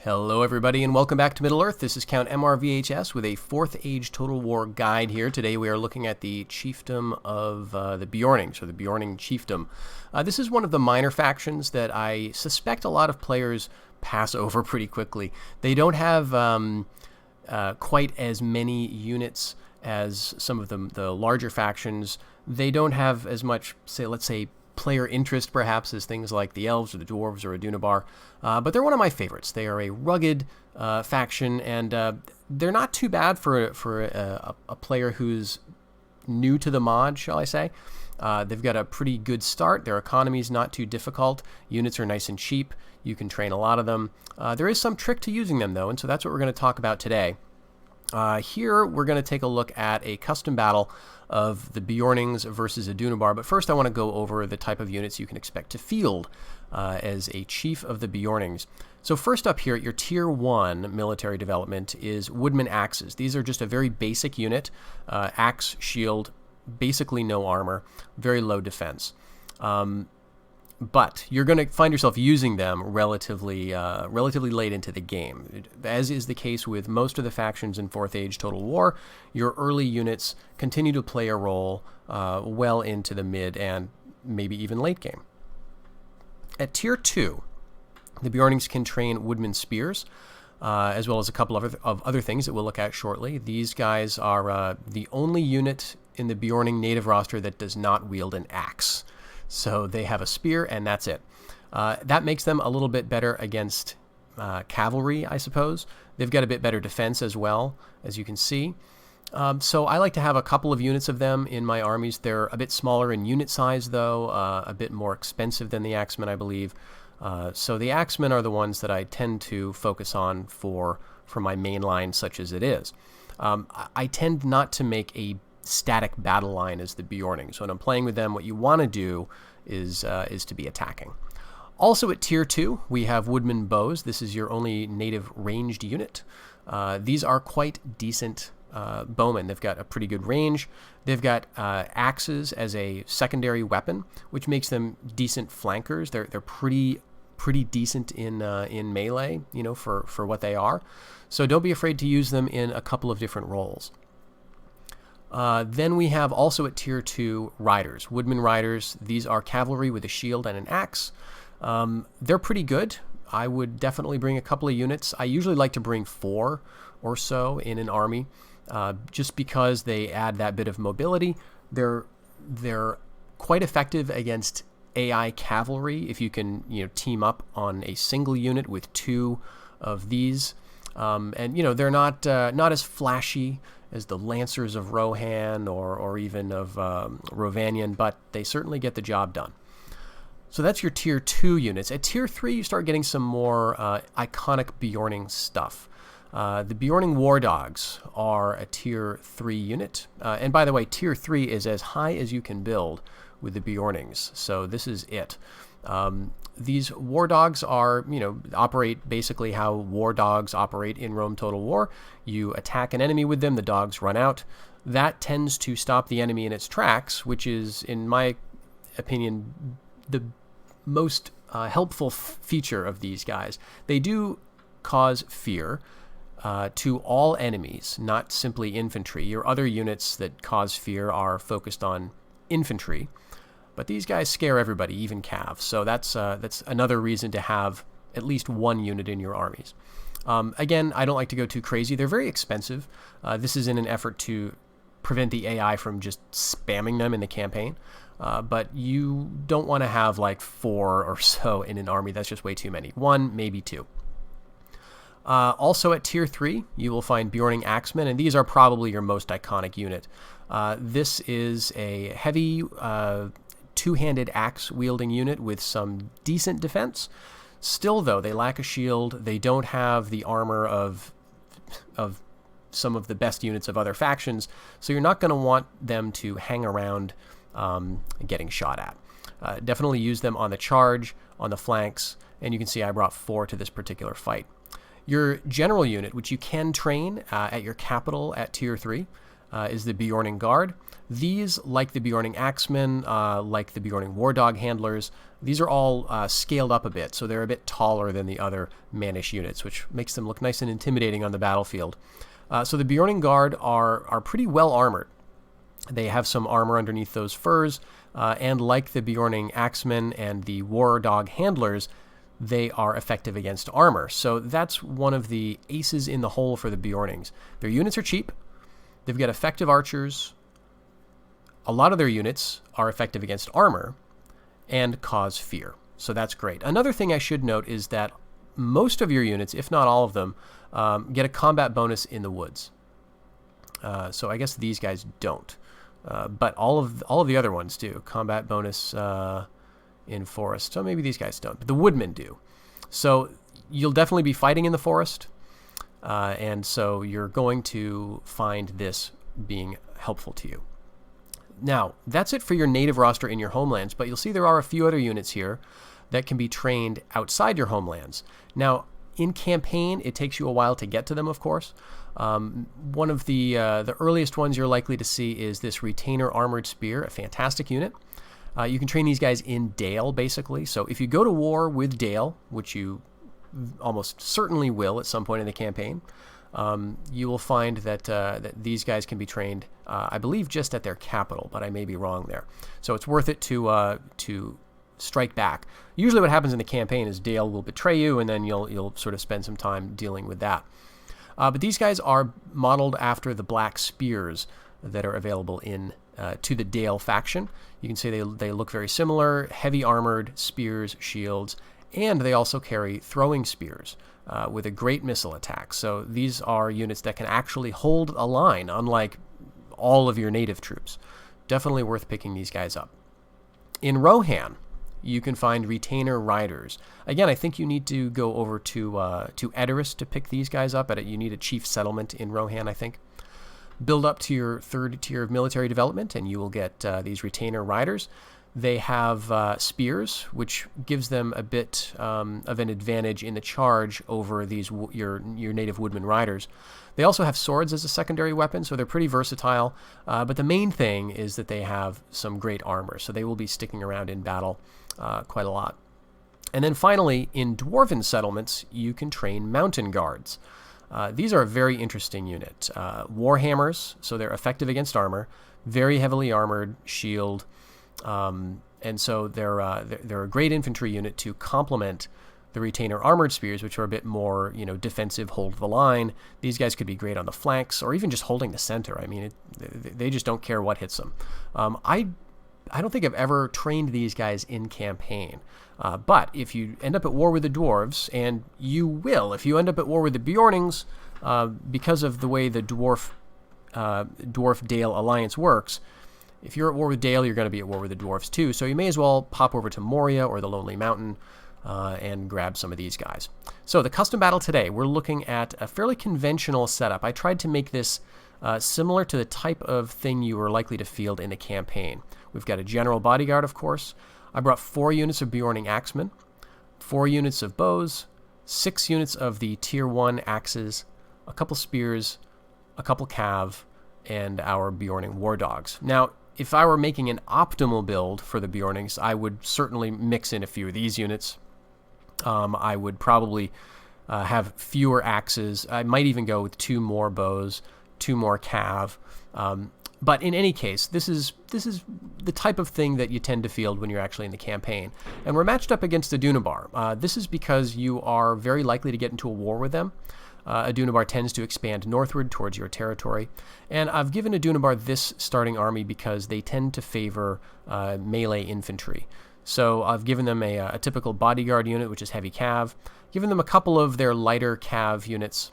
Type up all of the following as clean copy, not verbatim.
Hello everybody and welcome back to Middle-earth. This is Count MRVHS with a 4th Age Total War guide here. Today we are looking at the chiefdom of the Beornings, or the Beorning chiefdom. This is one of the minor factions that I suspect a lot of players pass over pretty quickly. They don't have quite as many units as some of the larger factions. They don't have as much, let's say, player interest perhaps as things like the elves or the dwarves or a Dunabar, but they're one of my favorites. They are a rugged faction, and they're not too bad for a player who's new to the mod, shall I say. They've got a pretty good start. Their economy's not too difficult. Units are nice and cheap. You can train a lot of them. There is some trick to using them though, and so that's what we're going to talk about today. Here we're going to take a look at a custom battle of the Beornings versus a Dunabar, but first I want to go over the type of units you can expect to field as a chief of the Beornings. So first up here at your Tier 1 military development is Woodman Axes. These are just a very basic unit, axe, shield, basically no armor, very low defense. But you're going to find yourself using them relatively late into the game. As is the case with most of the factions in 4th Age Total War, your early units continue to play a role well into the mid and maybe even late game. At Tier 2, the Beornings can train Woodman Spears, as well as a couple of other things that we'll look at shortly. These guys are the only unit in the Beorning native roster that does not wield an axe. So they have a spear, and that's it. That makes them a little bit better against cavalry, I suppose. They've got a bit better defense as well, as you can see. So I like to have a couple of units of them in my armies. They're a bit smaller in unit size, though, a bit more expensive than the Axemen, I believe. So the Axemen are the ones that I tend to focus on for my main line, such as it is. I tend not to make a static battle line as the Beornings. So when I'm playing with them, what you want to do is to be attacking. Also at Tier 2, we have Woodman Bows. This is your only native ranged unit. These are quite decent bowmen. They've got a pretty good range. They've got axes as a secondary weapon, which makes them decent flankers. They're pretty decent in melee, you know, for what they are. So don't be afraid to use them in a couple of different roles. Then we have also at Tier 2 Riders, Woodman Riders. These are cavalry with a shield and an axe. They're pretty good. I would definitely bring a couple of units. I usually like to bring 4 or so in an army, just because they add that bit of mobility. They're quite effective against AI cavalry if you can, you know, team up on a single unit with 2 of these. And you know, they're not as flashy as the Lancers of Rohan or even of Rovanian, but they certainly get the job done. So that's your Tier 2 units. At Tier 3, you start getting some more iconic Beorning stuff. The Beorning War Dogs are a Tier 3 unit. And by the way, Tier 3 is as high as you can build with the Beornings. So this is it. These war dogs are, you know, operate basically how war dogs operate in Rome Total War. You attack an enemy with them, the dogs run out. That tends to stop the enemy in its tracks, which is, in my opinion, the most helpful feature of these guys. They do cause fear to all enemies, not simply infantry. Your other units that cause fear are focused on infantry. But these guys scare everybody, even Cav. So that's another reason to have at least 1 unit in your armies. Again, I don't like to go too crazy. They're very expensive. This is in an effort to prevent the AI from just spamming them in the campaign. But you don't want to have like 4 or so in an army. That's just way too many. 1, maybe 2. Also at Tier 3, you will find Beorning Axemen, and these are probably your most iconic unit. This is a heavy 2-handed axe-wielding unit with some decent defense. Still, though, they lack a shield. They don't have the armor of some of the best units of other factions, so you're not going to want them to hang around getting shot at. Definitely use them on the charge, on the flanks, and you can see I brought 4 to this particular fight. Your general unit, which you can train at your capital at Tier 3, is the Beorning Guard. These, like the Beorning Axemen, like the Beorning War Dog Handlers, These are all scaled up a bit, so they're a bit taller than the other Mannish units, which makes them look nice and intimidating on the battlefield. So the Beorning Guard are pretty well armored. They have some armor underneath those furs, and like the Beorning Axemen and the War Dog Handlers, they are effective against armor. So that's one of the aces in the hole for the Beornings. Their units are cheap. They've got effective archers. A lot of their units are effective against armor and cause fear. So that's great. Another thing I should note is that most of your units, if not all of them, get a combat bonus in the woods. So I guess these guys don't. But all of the other ones do. Combat bonus in forest. So maybe these guys don't. But the woodmen do. So you'll definitely be fighting in the forest. And so you're going to find this being helpful to you. Now, that's it for your native roster in your homelands, but you'll see there are a few other units here that can be trained outside your homelands. Now, in campaign, it takes you a while to get to them, of course. One of the earliest ones you're likely to see is this Retainer Armored Spear, a fantastic unit. You can train these guys in Dale, basically. So if you go to war with Dale, which you almost certainly will at some point in the campaign, you will find that these guys can be trained, I believe, just at their capital, but I may be wrong there. So it's worth it to strike back. Usually what happens in the campaign is Dale will betray you, and then you'll sort of spend some time dealing with that. But these guys are modeled after the black spears that are available in to the Dale faction. You can see they look very similar, heavy armored spears, shields, and they also carry throwing spears with a great missile attack. So these are units that can actually hold a line, unlike all of your native troops. Definitely worth picking these guys up. In Rohan, you can find Retainer Riders. Again, I think you need to go over to Edoras to pick these guys up. You need a chief settlement in Rohan, I think. Build up to your third tier of military development, and you will get these Retainer Riders. They have spears, which gives them a bit of an advantage in the charge over these your native woodman riders. They also have swords as a secondary weapon, so they're pretty versatile. But the main thing is that they have some great armor, so they will be sticking around in battle quite a lot. And then finally, in dwarven settlements, you can train mountain guards. These are a very interesting unit. Warhammers, so they're effective against armor, very heavily armored, shield. And so they're a great infantry unit to complement the Retainer Armored Spears, which are a bit more, defensive, hold the line. These guys could be great on the flanks or even just holding the center. I mean, they just don't care what hits them. I don't think I've ever trained these guys in campaign. But if you end up at war with the dwarves, and you will, if you end up at war with the Beornings, because of the way the Dwarf-Dale alliance works, if you're at war with Dale, you're going to be at war with the dwarves too. So you may as well pop over to Moria or the Lonely Mountain and grab some of these guys. So the custom battle today, we're looking at a fairly conventional setup. I tried to make this similar to the type of thing you were likely to field in a campaign. We've got a general bodyguard, of course. I brought 4 units of Beorning Axemen, 4 units of bows, 6 units of the Tier 1 axes, a couple spears, a couple cav, and our Beorning war dogs. Now, if I were making an optimal build for the Beornings, I would certainly mix in a few of these units. I would probably have fewer axes. I might even go with 2 more bows, 2 more cav. But in any case, this is the type of thing that you tend to field when you're actually in the campaign. And we're matched up against the Dunabar. This is because you are very likely to get into a war with them. A Dunabar tends to expand northward towards your territory. And I've given a Dunabar this starting army because they tend to favor melee infantry. So I've given them a typical bodyguard unit, which is heavy cav. Given them a couple of their lighter cav units,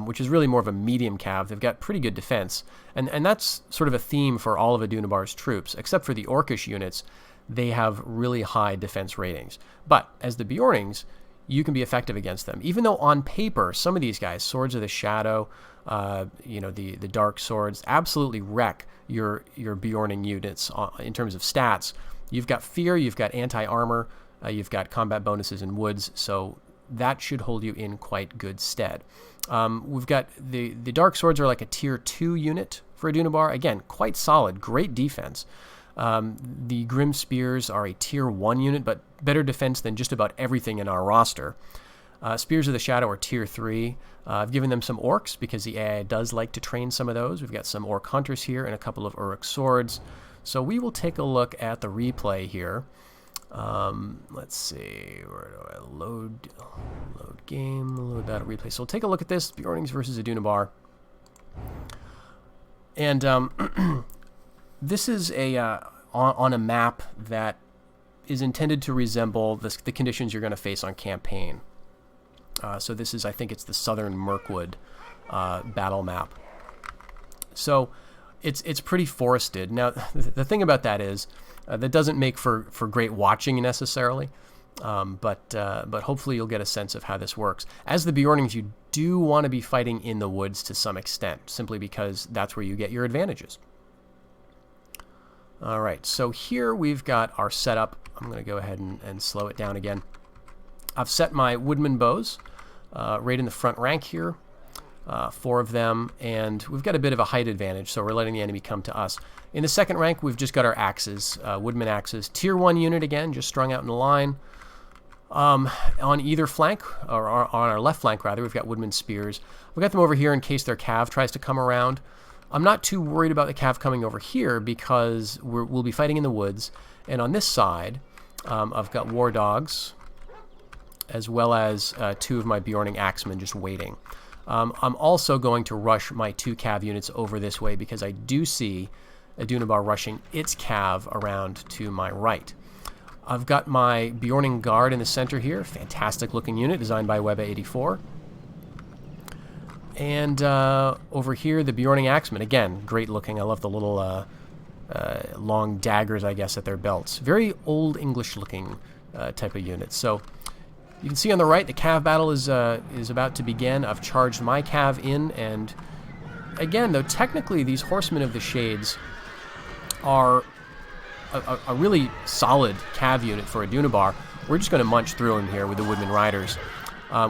which is really more of a medium cav. They've got pretty good defense. And that's sort of a theme for all of a Dunabar's troops, except for the Orcish units. They have really high defense ratings. But as the Beornings, you can be effective against them. Even though on paper, some of these guys, Swords of the Shadow, the Dark Swords, absolutely wreck your Beorning units in terms of stats. You've got fear, you've got anti-armor, you've got combat bonuses in woods, so that should hold you in quite good stead. We've got the Dark Swords are like a Tier 2 unit for a Dunabar. Again, quite solid, great defense. The Grim Spears are a tier 1 unit, but better defense than just about everything in our roster. Spears of the Shadow are tier 3. I've given them some Orcs because the AI does like to train some of those. We've got some Orc Hunters here and a couple of Uruk Swords. So we will take a look at the replay here. Let's see, where do I load game, load battle replay. So we'll take a look at this, Beornings versus Adunabar. And this is on a map that is intended to resemble the conditions you're going to face on campaign. So this is, I think it's the Southern Mirkwood battle map. So it's pretty forested. Now, the thing about that is that doesn't make for great watching necessarily, but hopefully you'll get a sense of how this works. As the Beornings, you do want to be fighting in the woods to some extent, simply because that's where you get your advantages. All right, so here we've got our setup. I'm going to go ahead and slow it down again. I've set my woodman bows right in the front rank here, 4 of them, and we've got a bit of a height advantage, so we're letting the enemy come to us. In the second rank, we've just got our axes, woodman axes. Tier 1 unit again, just strung out in a line. On either flank, or on our left flank rather, we've got woodman spears. We've got them over here in case their cav tries to come around. I'm not too worried about the cav coming over here because we'll be fighting in the woods. And on this side, I've got war dogs, as well as 2 of my Beorning axemen just waiting. I'm also going to rush my 2 cav units over this way because I do see Adunabar rushing its cav around to my right. I've got my Beorning Guard in the center here. Fantastic looking unit designed by Weba84. And over here, the Beorning axemen. Again, great looking. I love the little long daggers, I guess, at their belts. Very old English looking type of unit. So you can see on the right, the cav battle is about to begin. I've charged my cav in, and again, though technically these Horsemen of the Shades are a really solid cav unit for Adunabar, we're just going to munch through them here with the Woodman Riders.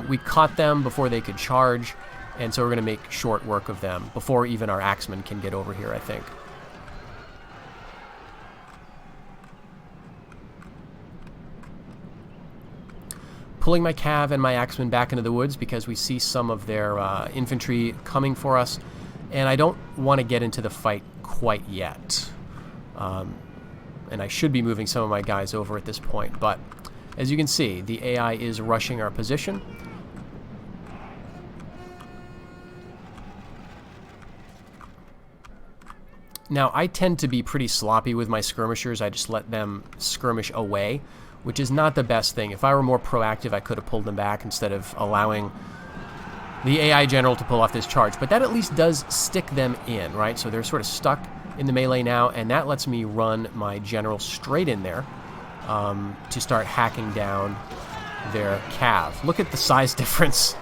We caught them before they could charge, and so we're going to make short work of them before even our axemen can get over here, I think. Pulling my cav and my axemen back into the woods because we see some of their infantry coming for us, and I don't want to get into the fight quite yet. And I should be moving some of my guys over at this point, but as you can see, the AI is rushing our position. Now, I tend to be pretty sloppy with my skirmishers. I just let them skirmish away, which is not the best thing. If I were more proactive, I could have pulled them back instead of allowing the AI general to pull off this charge. But that at least does stick them in, right? So they're sort of stuck in the melee now, and that lets me run my general straight in there to start hacking down their cav. Look at the size difference.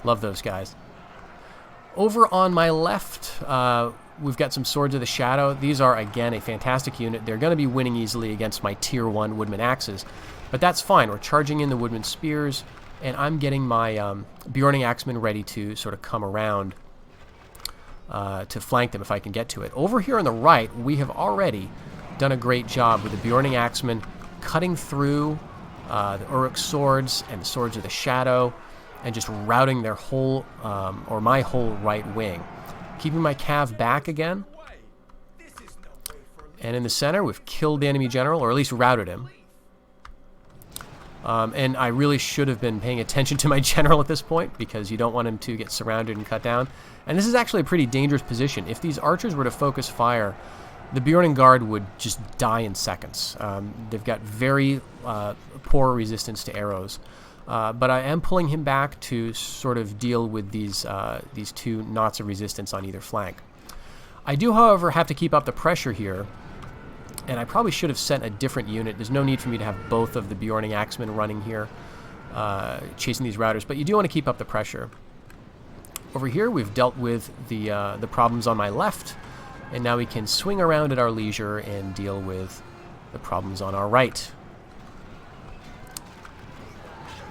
Love those guys. Over on my left, we've got some Swords of the Shadow. These are, again, a fantastic unit. They're going to be winning easily against my Tier 1 Woodman Axes, but that's fine. We're charging in the Woodman Spears, and I'm getting my Beorning Axemen ready to sort of come around to flank them if I can get to it. Over here on the right, we have already done a great job with the Beorning Axemen cutting through the Uruk Swords and the Swords of the Shadow and just routing their whole, or my whole right wing. Keeping my cav back again. And in the center, we've killed the enemy general, or at least routed him. And I really should have been paying attention to my general at this point, because you don't want him to get surrounded and cut down. And this is actually a pretty dangerous position. If these archers were to focus fire, the Beorning Guard would just die in seconds. They've got very poor resistance to arrows. But I am pulling him back to sort of deal with these 2 knots of resistance on either flank. I do, however, have to keep up the pressure here, and I probably should have sent a different unit. There's no need for me to have both of the Beorning Axemen running here, chasing these routers, but you do want to keep up the pressure. Over here, we've dealt with the problems on my left, and now we can swing around at our leisure and deal with the problems on our right.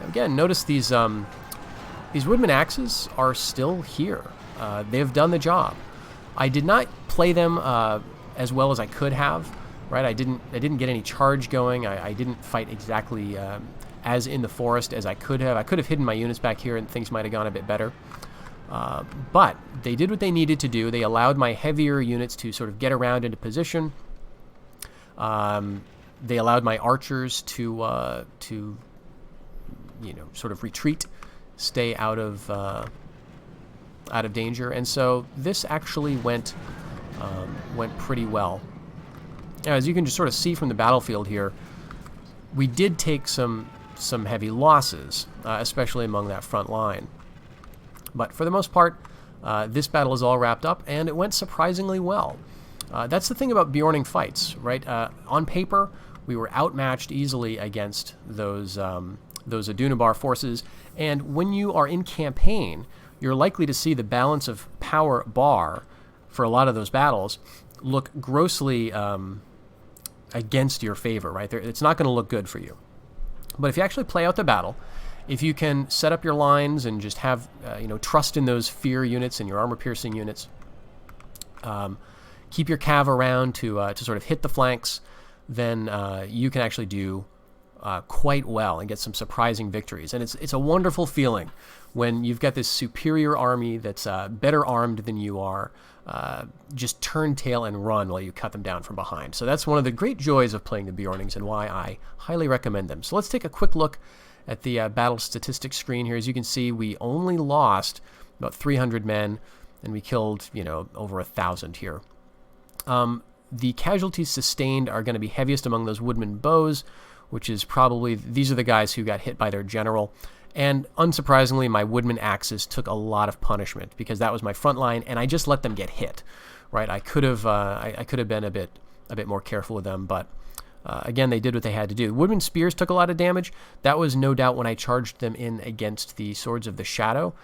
Again, notice these Woodman Axes are still here. They've done the job. I did not play them as well as I could have. Right, I didn't get any charge going. I didn't fight exactly as in the forest as I could have. I could have hidden my units back here, and things might have gone a bit better. But they did what they needed to do. They allowed my heavier units to sort of get around into position. They allowed my archers to sort of retreat, stay out of danger, and so this actually went pretty well. Now, as you can just sort of see from the battlefield here, we did take some heavy losses, especially among that front line. But for the most part, this battle is all wrapped up, and it went surprisingly well. That's the thing about Beorning fights, right? On paper, we were outmatched easily against those Adunabar forces, and when you are in campaign, you're likely to see the balance of power bar for a lot of those battles look grossly against your favor, right? It's not going to look good for you. But if you actually play out the battle, if you can set up your lines and just have trust in those fear units and your armor-piercing units, keep your cav around to sort of hit the flanks, then you can actually do quite well and get some surprising victories. And it's a wonderful feeling when you've got this superior army that's better armed than you are, just turn tail and run while you cut them down from behind. So that's one of the great joys of playing the Beornings and why I highly recommend them. So let's take a quick look at the battle statistics screen here. As you can see, we only lost about 300 men, and we killed, over 1,000 here. The casualties sustained are going to be heaviest among those woodman bows, which is probably, these are the guys who got hit by their general. And unsurprisingly, my woodman axes took a lot of punishment because that was my front line, and I just let them get hit. Right? I could have been a bit more careful with them, but again, they did what they had to do. Woodman spears took a lot of damage. That was no doubt when I charged them in against the Swords of the Shadow.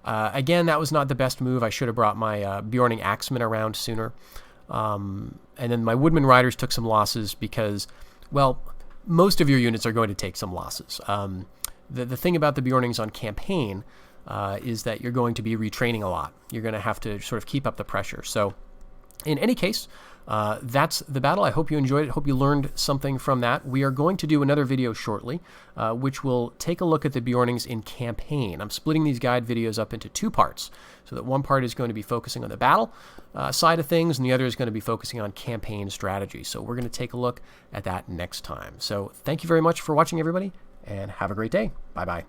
Again, that was not the best move. I should have brought my Beorning axemen around sooner. And then my woodman riders took some losses because, well, most of your units are going to take some losses. The thing about the Beornings on campaign is that you're going to be retraining a lot. You're going to have to sort of keep up the pressure. So in any case, that's the battle. I hope you enjoyed it. Hope you learned something from that. We are going to do another video shortly, which will take a look at the Beornings in campaign. I'm splitting these guide videos up into two parts, so that one part is going to be focusing on the battle side of things, and the other is going to be focusing on campaign strategy. So we're going to take a look at that next time. So thank you very much for watching, everybody, and have a great day. Bye-bye.